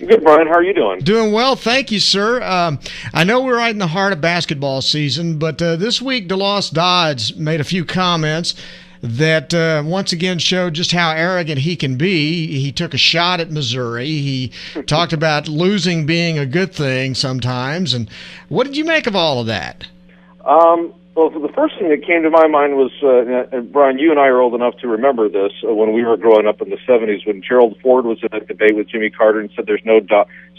Good, Bryan. How are you doing? Doing well, thank you, sir. I know we're right in the heart of basketball season, but this week DeLoss Dodds made a few comments that once again showed just how arrogant he can be. He took a shot at Missouri. He talked about losing being a good thing sometimes. And what did you make of all of that? Well, the first thing that came to my mind was, and Bryan, you and I are old enough to remember this, when we were growing up in the 70s, when Gerald Ford was in a debate with Jimmy Carter and said there's no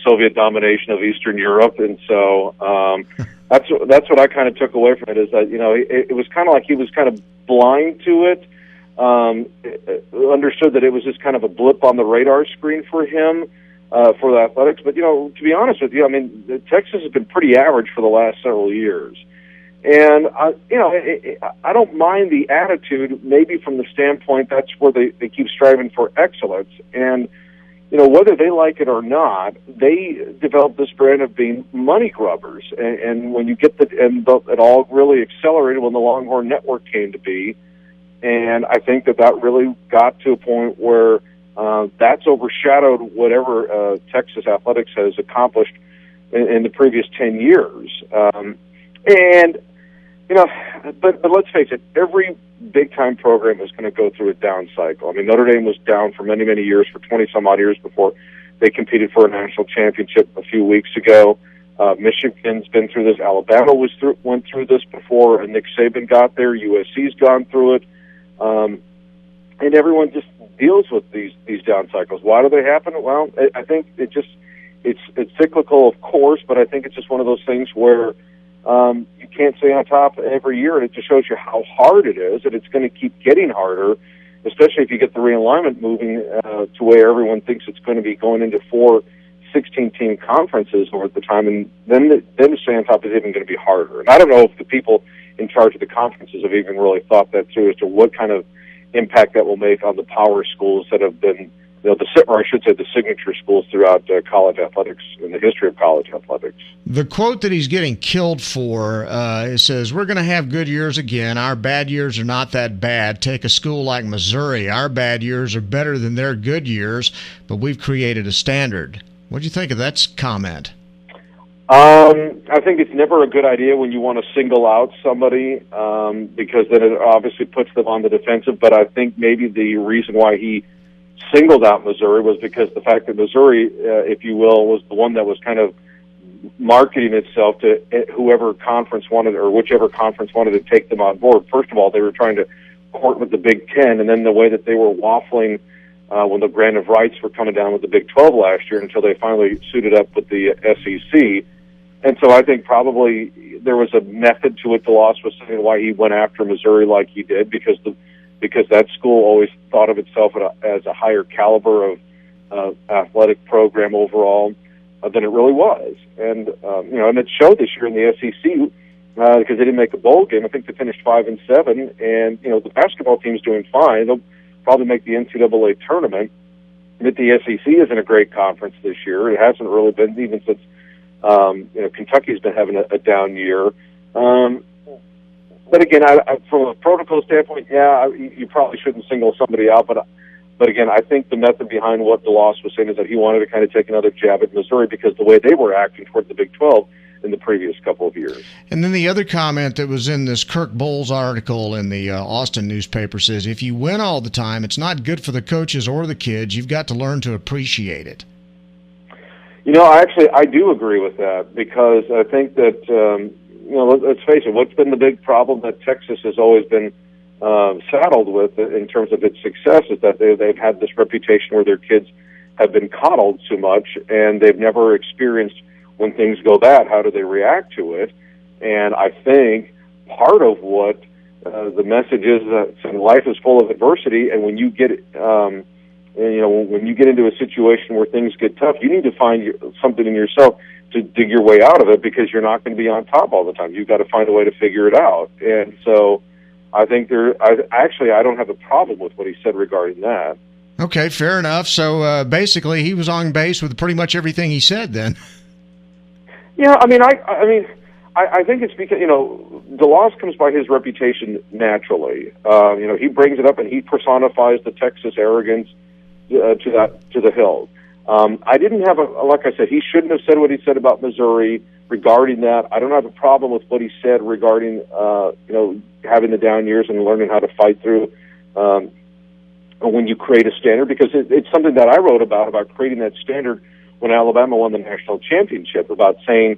Soviet domination of Eastern Europe. And so that's what I kind of took away from it, is that, it was kind of like he was kind of blind to it, understood that it was just kind of a blip on the radar screen for him, for the athletics. But, to be honest with you, Texas has been pretty average for the last several years. And, I don't mind the attitude, maybe from the standpoint that's where they keep striving for excellence. And, whether they like it or not, they developed this brand of being money grubbers. And when you get it all really accelerated when the Longhorn Network came to be. And I think that really got to a point where that's overshadowed whatever Texas athletics has accomplished in the previous 10 years. But let's face it, every big-time program is going to go through a down cycle. Notre Dame was down for many, many years, for 20-some-odd years before they competed for a national championship a few weeks ago. Michigan's been through this. Alabama went through this before Nick Saban got there. USC's gone through it. And everyone just deals with these down cycles. Why do they happen? Well, I think it's cyclical, of course, but I think it's just one of those things where you can't stay on top every year, and it just shows you how hard it is, and it's going to keep getting harder, especially if you get the realignment moving to where everyone thinks it's going to be going into 4 16-team conferences over the time, and then to stay on top is even going to be harder. And I don't know if the people in charge of the conferences have even really thought that through as to what kind of impact that will make on the power schools that have been, the signature schools throughout college athletics and the history of college athletics. The quote that he's getting killed for, it says, "We're going to have good years again. Our bad years are not that bad. Take a school like Missouri. Our bad years are better than their good years, but we've created a standard." What do you think of that comment? I think it's never a good idea when you want to single out somebody, because then it obviously puts them on the defensive. But I think maybe the reason why he singled out Missouri was because the fact that Missouri, if you will, was the one that was kind of marketing itself to whoever conference wanted, or whichever conference wanted to take them on board. First of all, they were trying to court with the Big Ten, and then the way that they were waffling when the grant of rights were coming down with the Big 12 last year, until they finally suited up with the SEC. And so I think probably there was a method to it. DeLoss was saying why he went after Missouri like he did, because that school always thought of itself as a higher caliber of athletic program overall than it really was. And and it showed this year in the SEC, because they didn't make a bowl game. I think they finished 5-7, and the basketball team's doing fine. They'll probably make the NCAA tournament. But the SEC isn't a great conference this year. It hasn't really been, even since Kentucky's been having a down year. But again, from a protocol standpoint, you probably shouldn't single somebody out. But again, I think the method behind what DeLoss was saying is that he wanted to kind of take another jab at Missouri, because the way they were acting toward the Big 12 in the previous couple of years. And then the other comment that was in this Kirk Bowles article in the Austin newspaper says, if you win all the time, it's not good for the coaches or the kids. You've got to learn to appreciate it. I do agree with that, because I think that, let's face it, what's been the big problem that Texas has always been saddled with in terms of its success is that they've had this reputation where their kids have been coddled too much, and they've never experienced when things go bad, how do they react to it? And I think part of what the message is that life is full of adversity, and when you get when you get into a situation where things get tough, you need to find something in yourself to dig your way out of it, because you're not going to be on top all the time. You've got to find a way to figure it out. And so I think I don't have a problem with what he said regarding that. Okay, fair enough. So basically he was on base with pretty much everything he said then. Yeah, I think it's because, DeLoss comes by his reputation naturally. He brings it up and he personifies the Texas arrogance to the hill. I didn't have like I said, he shouldn't have said what he said about Missouri regarding that. I don't have a problem with what he said regarding, having the down years and learning how to fight through when you create a standard, because it's something that I wrote about creating that standard when Alabama won the national championship, about saying,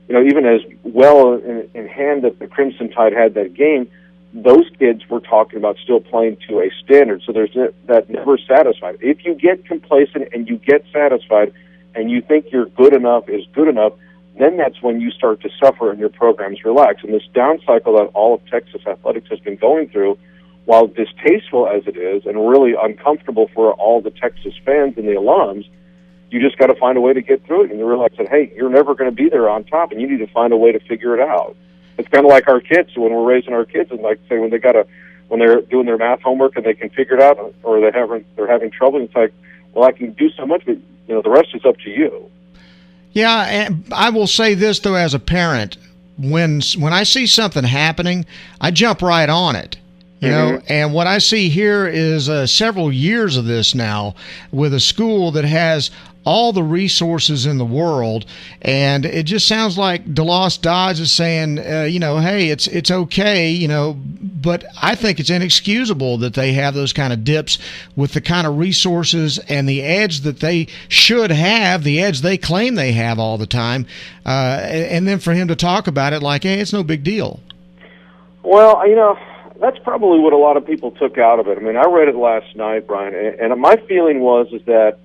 even as well in hand that the Crimson Tide had that game, those kids were talking about still playing to a standard. So there's that never satisfied. If you get complacent and you get satisfied and you think you're good enough is good enough, then that's when you start to suffer and your programs relax. And this down cycle that all of Texas athletics has been going through, while distasteful as it is and really uncomfortable for all the Texas fans and the alums, you just got to find a way to get through it and you realize that, hey, you're never going to be there on top and you need to find a way to figure it out. It's kind of like our kids when we're raising our kids, and like say when they're doing their math homework and they can figure it out, or they're having trouble. It's like, well, I can do so much, but the rest is up to you. Yeah, and I will say this though, as a parent, when I see something happening, I jump right on it. And what I see here is several years of this now with a school that has all the resources in the world, and it just sounds like DeLoss Dodge is saying, hey, it's okay, but I think it's inexcusable that they have those kind of dips with the kind of resources and the edge that they should have, the edge they claim they have all the time, and then for him to talk about it like, hey, it's no big deal. Well, that's probably what a lot of people took out of it. I mean, I read it last night, Brian, and my feeling is that,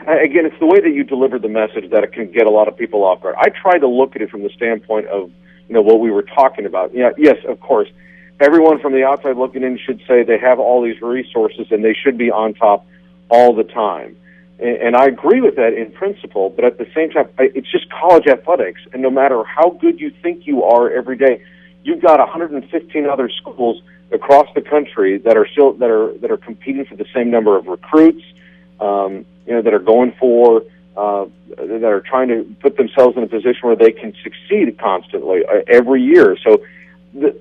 again, it's the way that you deliver the message that it can get a lot of people off guard. I try to look at it from the standpoint of, what we were talking about. Yeah, yes, of course, everyone from the outside looking in should say they have all these resources and they should be on top all the time. And I agree with that in principle, but at the same time, it's just college athletics, and no matter how good you think you are every day, you've got 115 other schools across the country that are competing for the same number of recruits, that are going for, that are trying to put themselves in a position where they can succeed constantly every year. So the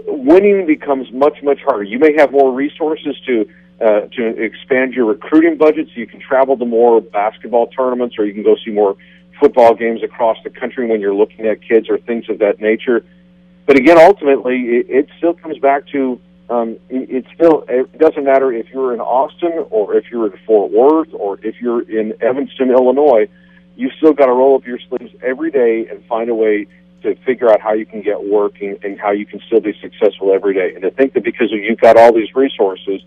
winning becomes much, much harder. You may have more resources to expand your recruiting budget, so you can travel to more basketball tournaments, or you can go see more football games across the country when you're looking at kids or things of that nature. But again, ultimately, it still comes back to it doesn't matter if you're in Austin or if you're in Fort Worth or if you're in Evanston, Illinois. You still got to roll up your sleeves every day and find a way to figure out how you can get working and how you can still be successful every day. And to think that because you've got all these resources,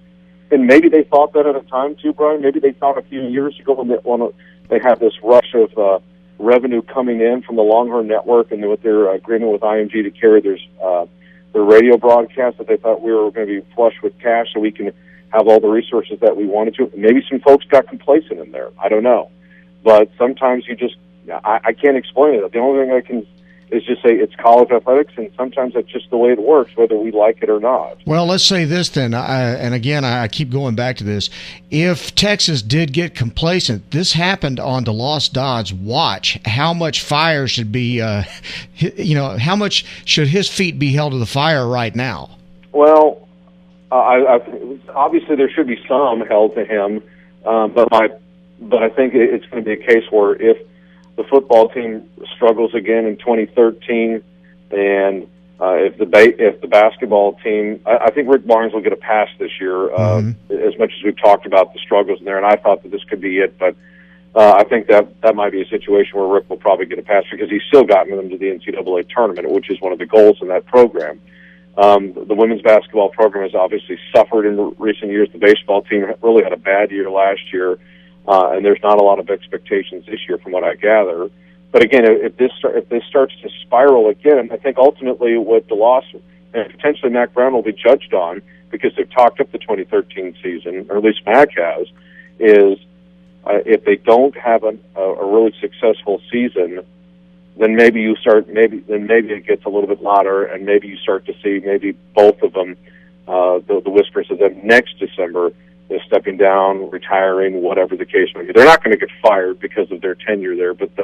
and maybe they thought that at a time too, Brian. Maybe they thought a few years ago when they had this rush of revenue coming in from the Longhorn Network and with their agreement with IMG to carry their radio broadcast, that they thought we were going to be flush with cash so we can have all the resources that we wanted to. Maybe some folks got complacent in there. I don't know. But sometimes I can't explain it. The only thing I can is just say it's college athletics, and sometimes that's just the way it works, whether we like it or not. Well, let's say this then, and again, I keep going back to this. If Texas did get complacent, this happened on DeLoss Dodd's watch. How much fire should be, how much should his feet be held to the fire right now? Well, obviously there should be some held to him, but I think it's going to be a case where if the football team struggles again in 2013, and if the basketball team, I think Rick Barnes will get a pass this year. As much as we've talked about the struggles in there, and I thought that this could be it, but I think that might be a situation where Rick will probably get a pass because he's still gotten them to the NCAA tournament, which is one of the goals in that program. The women's basketball program has obviously suffered in recent years. The baseball team really had a bad year last year. And there's not a lot of expectations this year from what I gather. But again, if this starts to spiral again, I think ultimately what DeLoss and potentially Mack Brown will be judged on, because they've talked up the 2013 season, or at least Mack has, is if they don't have a really successful season, then maybe it gets a little bit louder, and maybe you start to see maybe both of them, the whispers of them next December, stepping down, retiring, whatever the case may be. They're not going to get fired because of their tenure there, but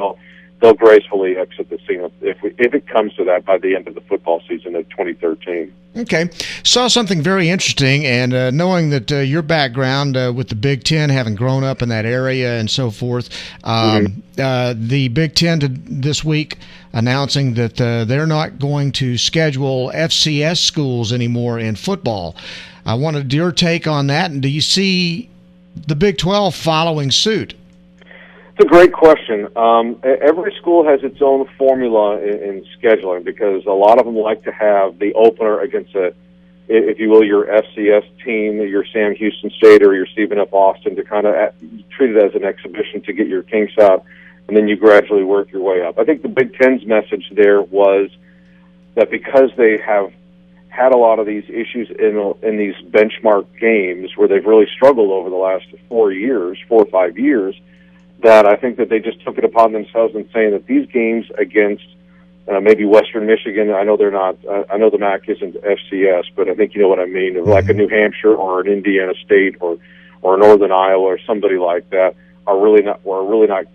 they'll gracefully exit the scene if it comes to that by the end of the football season of 2013. Okay. Saw something very interesting, and knowing that your background with the Big Ten, having grown up in that area and so forth, the Big Ten this week announcing that they're not going to schedule FCS schools anymore in football. I wanted your take on that, and do you see the Big 12 following suit? It's a great question. Every school has its own formula in scheduling because a lot of them like to have the opener against if you will, your FCS team, your Sam Houston State or your Stephen F. Austin, to kind of treat it as an exhibition to get your kinks out, and then you gradually work your way up. I think the Big Ten's message there was that because they have had a lot of these issues in these benchmark games where they've really struggled over the last 4 or 5 years, that I think that they just took it upon themselves in saying that these games against maybe Western Michigan, I know they're not, I know the MAC isn't FCS, but I think you know what I mean, like a New Hampshire or an Indiana State or Northern Iowa or somebody like that are really not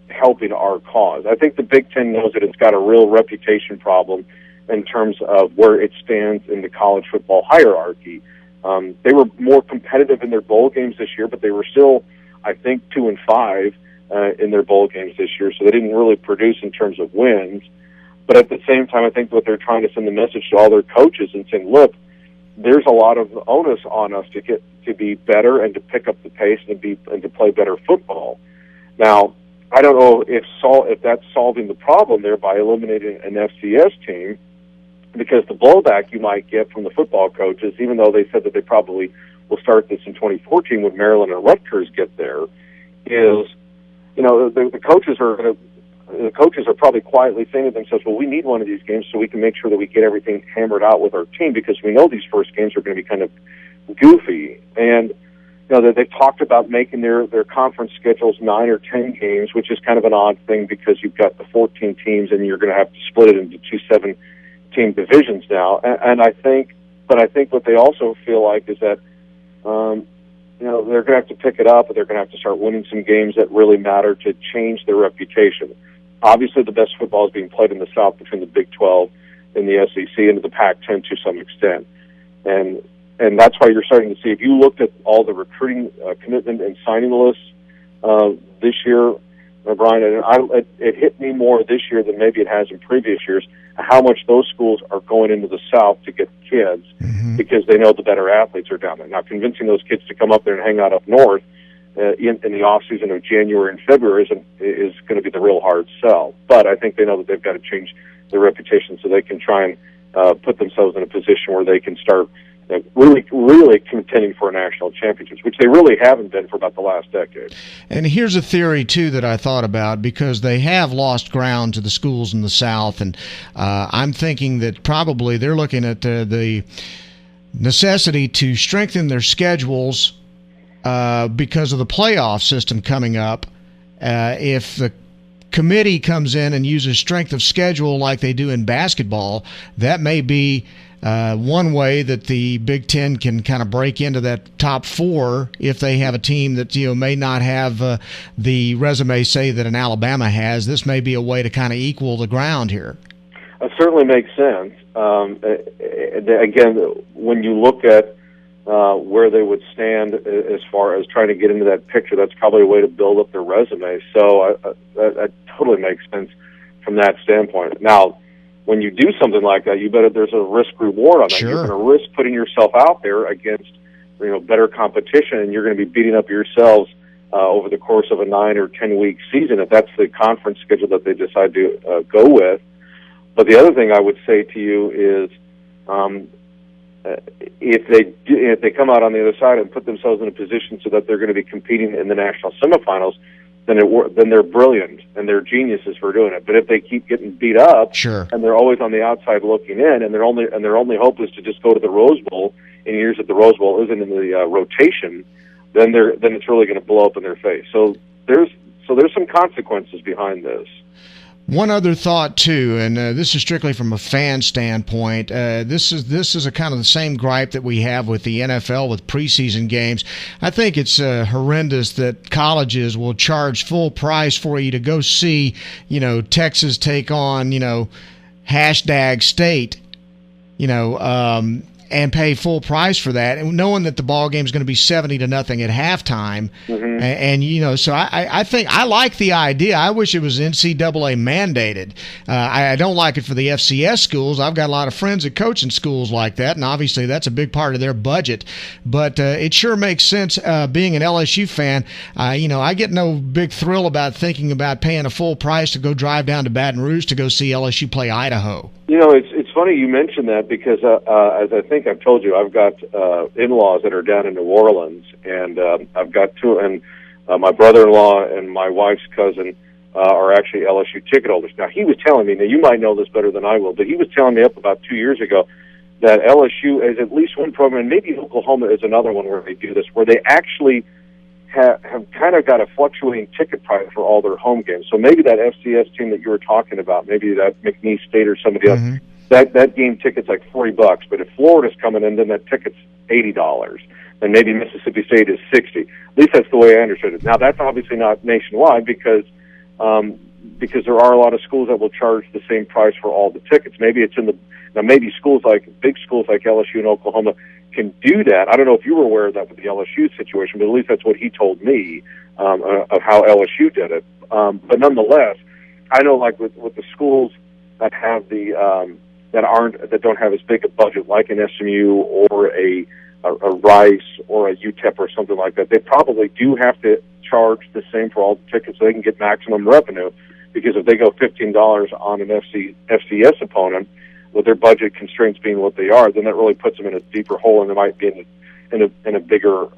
helping our cause. I think the Big Ten knows that it's got a real reputation problem in terms of where it stands in the college football hierarchy. They were more competitive in their bowl games this year, but they were still, I think, 2-5 in their bowl games this year, so they didn't really produce in terms of wins. But at the same time, I think what they're trying to send the message to all their coaches and saying, look, there's a lot of onus on us to be better and to pick up the pace and to play better football. Now, I don't know if that's solving the problem there by eliminating an FCS team, because the blowback you might get from the football coaches, even though they said that they probably will start this in 2014 when Maryland and Rutgers get there, is, you know, the coaches are probably quietly saying to themselves, well, we need one of these games so we can make sure that we get everything hammered out with our team, because we know these first games are going to be kind of goofy. And, you know, they've talked about making their conference schedules 9 or 10 games, which is kind of an odd thing because you've got the 14 teams and you're going to have to split it into 2 7-team divisions now. And I think what they also feel like is that, you know, they're going to have to pick it up, and they're going to have to start winning some games that really matter to change their reputation. Obviously, the best football is being played in the South between the Big 12 and the SEC and the Pac-10 to some extent. And that's why you're starting to see, if you looked at all the recruiting commitment and signing lists this year, Bryan, it hit me more this year than maybe it has in previous years, how much those schools are going into the South to get kids because they know the better athletes are down there. Now, convincing those kids to come up there and hang out up north in the off-season of January and February is going to be the real hard sell. But I think they know that they've got to change their reputation so they can try and put themselves in a position where they can start really contending for a national championships, which they really haven't been for about the last decade. And here's a theory, too, that I thought about, because they have lost ground to the schools in the South, and I'm thinking that probably they're looking at the necessity to strengthen their schedules because of the playoff system coming up. If the committee comes in and uses strength of schedule like they do in basketball, that may be one way that the Big Ten can kind of break into that top 4 if they have a team that, you know, may not have the resume, say, that an Alabama has. This may be a way to kind of equal the ground here. It certainly makes sense. Again, when you look at where they would stand as far as trying to get into that picture, that's probably a way to build up their resume. So that totally makes sense from that standpoint. Now, when you do something like that, you better, there's a risk-reward on that. Sure. You're going to risk putting yourself out there against, you know, better competition, and you're going to be beating up yourselves over the course of a 9 or 10-week season if that's the conference schedule that they decide to go with. But the other thing I would say to you is, if they come out on the other side and put themselves in a position so that they're going to be competing in the national semifinals, then they're brilliant and they're geniuses for doing it. But if they keep getting beat up, sure, and they're always on the outside looking in, and their only hope is to just go to the Rose Bowl in years that the Rose Bowl isn't in the rotation, then it's really going to blow up in their face. So there's some consequences behind this. One other thought too, and this is strictly from a fan standpoint. This is a kind of the same gripe that we have with the NFL with preseason games. I think it's horrendous that colleges will charge full price for you to go see, Texas take on, hashtag state, and pay full price for that, and knowing that the ball game is going to be 70-0 at halftime. Mm-hmm. And so I think I like the idea. I wish it was NCAA mandated. I don't like it for the FCS schools. I've got a lot of friends that coach in schools like that, and obviously that's a big part of their budget. But it sure makes sense. Being an LSU fan, I get no big thrill about thinking about paying a full price to go drive down to Baton Rouge to go see LSU play Idaho. It's funny you mentioned that because, as I think I've told you, I've got in-laws that are down in New Orleans, and I've got two, and my brother-in-law and my wife's cousin are actually LSU ticket holders. Now, he was telling me, now you might know this better than I will, but he was telling me up about 2 years ago that LSU is at least one program, and maybe Oklahoma is another one where they do this, where they actually have kind of got a fluctuating ticket price for all their home games. So maybe that FCS team that you were talking about, maybe that McNeese State or somebody else, that game ticket's like $40. But if Florida's coming in, then that ticket's $80. And maybe Mississippi State is $60. At least that's the way I understood it. Now that's obviously not nationwide because there are a lot of schools that will charge the same price for all the tickets. Maybe it's maybe big schools like LSU and Oklahoma can do that. I don't know if you were aware of that with the LSU situation, but at least that's what he told me of how LSU did it. But nonetheless, I know like with the schools that have that don't have as big a budget, like an SMU or a Rice or a UTEP or something like that, they probably do have to charge the same for all the tickets so they can get maximum revenue. Because if they go $15 on an FCS opponent, with their budget constraints being what they are, then that really puts them in a deeper hole, and they might be in a bigger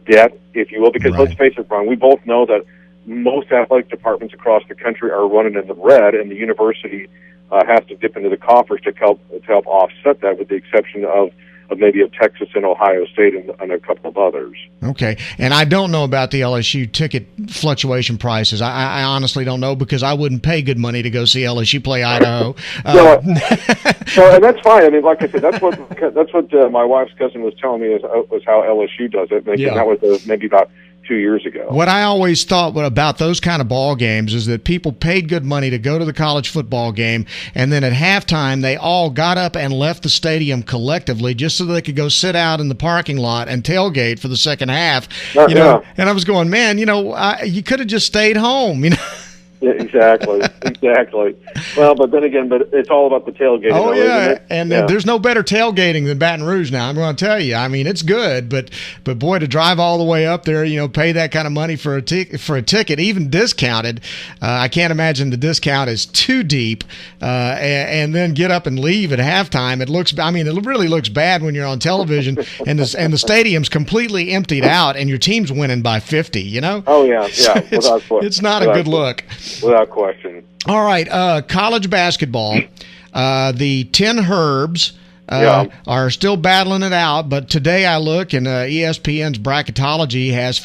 debt, if you will. Because Let's face it, Bryan, we both know that most athletic departments across the country are running in the red, and the university has to dip into the coffers to help offset that, with the exception of maybe of Texas and Ohio State and a couple of others. Okay, and I don't know about the LSU ticket fluctuation prices. I honestly don't know because I wouldn't pay good money to go see LSU play Idaho. And that's fine. I mean, like I said, that's what my wife's cousin was telling me was how LSU does it. And that was maybe about 2 years ago. What I always thought about those kind of ball games is that people paid good money to go to the college football game, and then at halftime they all got up and left the stadium collectively just so they could go sit out in the parking lot and tailgate for the second half. And I was going, man, you could have just stayed home. Yeah, exactly. Well, but then again, it's all about the tailgating. Oh, yeah, and there's no better tailgating than Baton Rouge now, I'm going to tell you. I mean, it's good, but boy, to drive all the way up there, pay that kind of money for a ticket, even discounted, I can't imagine the discount is too deep, and then get up and leave at halftime. It really looks bad when you're on television and the stadium's completely emptied out and your team's winning by 50, Oh, yeah, it's not a good look. Without question. All right, college basketball. The Tin Herbs are still battling it out, but today I look and ESPN's bracketology has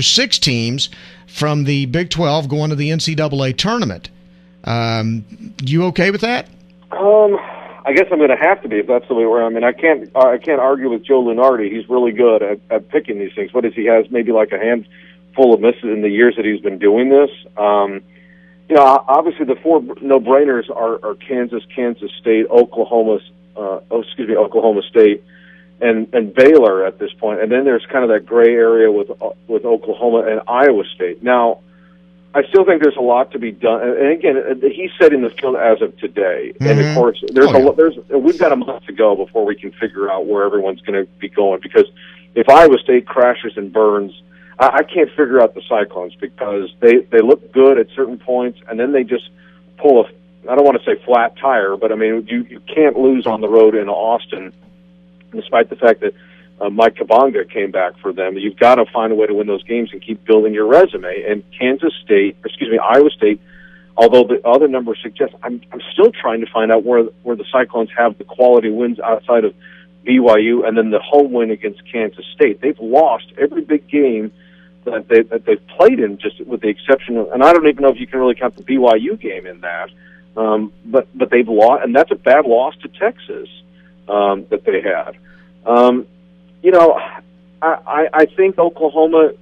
6 teams from the Big 12 going to the NCAA tournament. You okay with that? I guess I'm going to have to be if that's the way we're. I mean, I can't argue with Joe Lunardi. He's really good at picking these things. What is he has? Maybe like a handful of misses in the years that he's been doing this. Obviously the 4 no-brainers are Kansas State, Oklahoma State, and Baylor at this point. And then there's kind of that gray area with Oklahoma and Iowa State. Now, I still think there's a lot to be done. And again, he's setting the field as of today. Mm-hmm. And of course, we've got a month to go before we can figure out where everyone's going to be going. Because if Iowa State crashes and burns, I can't figure out the Cyclones because they look good at certain points, and then they just pull I don't want to say flat tire, but I mean, you can't lose on the road in Austin, despite the fact that Mike Kabonga came back for them. You've got to find a way to win those games and keep building your resume. And Iowa State, although the other numbers suggest, I'm still trying to find out where the Cyclones have the quality wins outside of BYU and then the home win against Kansas State. They've lost every big game that they've played in, just with the exception of, and I don't even know if you can really count the BYU game in that. But they've lost, and that's a bad loss to Texas that they had. I think Oklahoma,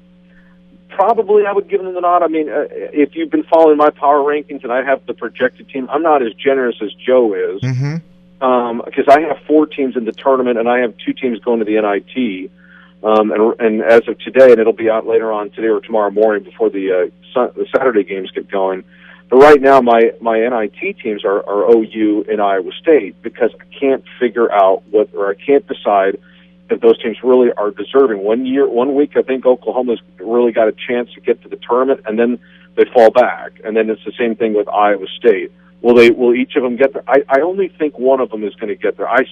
probably I would give them the nod. I mean, if you've been following my power rankings and I have the projected team, I'm not as generous as Joe is, because I have 4 teams in the tournament and I have 2 teams going to the NIT. And as of today, and it'll be out later on today or tomorrow morning before the Saturday games get going. But right now, my NIT teams are OU and Iowa State, because I can't figure out I can't decide if those teams really are deserving. 1 week, I think Oklahoma's really got a chance to get to the tournament, and then they fall back. And then it's the same thing with Iowa State. Will each of them get there? I only think one of them is going to get there. I'm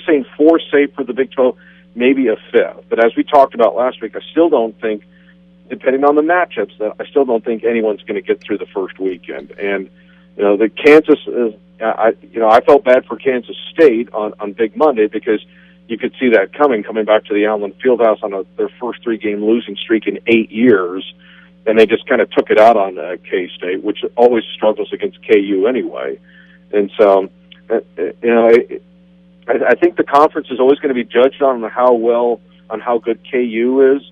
saying 4 safe for the Big 12, maybe a 5th. But as we talked about last week, I still don't think, depending on the matchups, that I still don't think anyone's going to get through the first weekend. And the Kansas is, I felt bad for Kansas State on Big Monday, because you could see that coming back to the Allen Fieldhouse on their first 3-game losing streak in 8 years, and they just kind of took it out on K-State, which always struggles against KU anyway. And so, I think the conference is always going to be judged on how good KU is,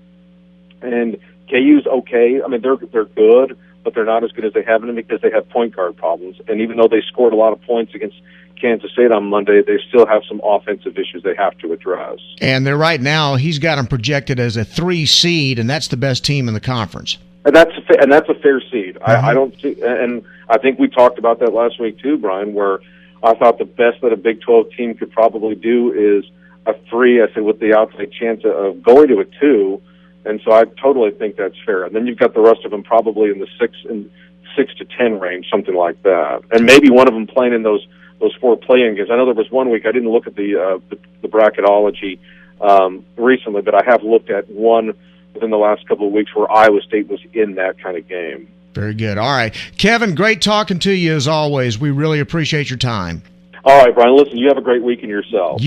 and KU's okay. I mean, they're good, but they're not as good as they have been, because they have point guard problems. And even though they scored a lot of points against Kansas State on Monday, they still have some offensive issues they have to address. And they're right now, he's got them projected as a 3 seed, and that's the best team in the conference. And that's a fair seed. I don't see, and I think we talked about that last week too, Brian, where I thought the best that a Big 12 team could probably do is a 3. I said with the outside chance of going to a 2. And so I totally think that's fair. And then you've got the rest of them probably in the 6 to 10 range, something like that. And maybe one of them playing in those 4 play-in games. I know there was 1 week, I didn't look at the bracketology recently, but I have looked at one within the last couple of weeks where Iowa State was in that kind of game. Very good. All right. Kevin, great talking to you as always. We really appreciate your time. All right, Brian. Listen, you have a great weekend yourself.